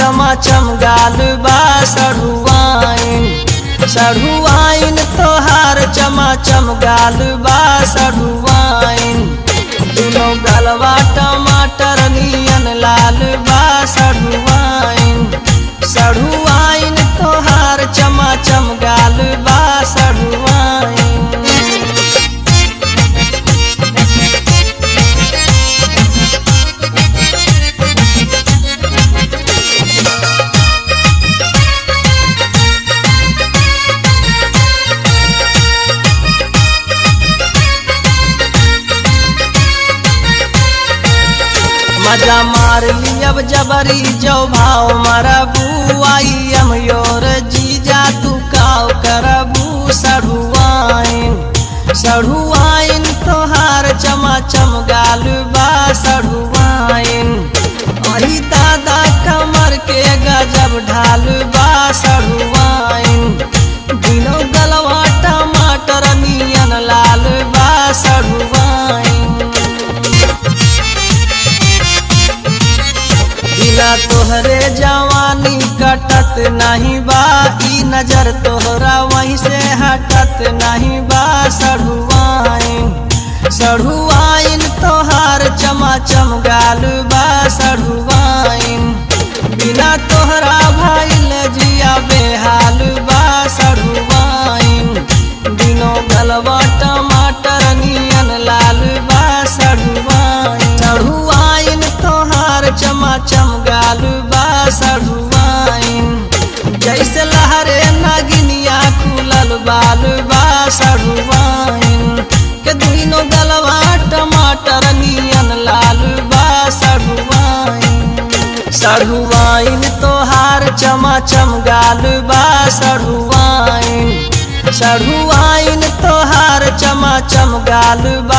चमाचम गाल बा सढ़ुआइन सढ़ुआइन तोहार चमाचम गाल बा सढ़ुआइन दुनो गलवा टमाटर नियन लाल बा सढ़ुआइन सढ़ुआइन तोहार चमाचम गाल बा सढ़ुआइन। मजा मार लियब जबरी जो भाव मरबू आई हम योर जीजा तू काव करबू सढ़ुआइन सढ़ुआइन तोहार चमाचम गाल बा सढ़ुआइन अही दादा कमर के गजब ढाल बा सढ़ुआइन दिनो गलवा टमाटर नियन लाल बा सढ़ुआइन तोहरे जवानी कटत नहीं बा ई नजर तोहरा वहीं से हटत नहीं बा सढ़ुआइन सढ़ुआइन तोहार चमाचम गाल बा सढ़ुआइन बिना तोहरा भइल जिया बेहाल बा सढ़ुआइन दिनो गलवा टमाटर नियन लाल बा सढ़ुआइन सढ़ुआइन तोहार चमाचम गाल बा सढ़ुआइन जैसे लहरे नगिनिया खुलल बाल बा सढ़ुआइन के दुनो गलवा टमाटर नियन लाल बा सढ़ुआइन सढ़ुआइन तोहार चमाचम गाल बा सढ़ुआइन सढ़ुआइन तोहार चमाचम गाल बा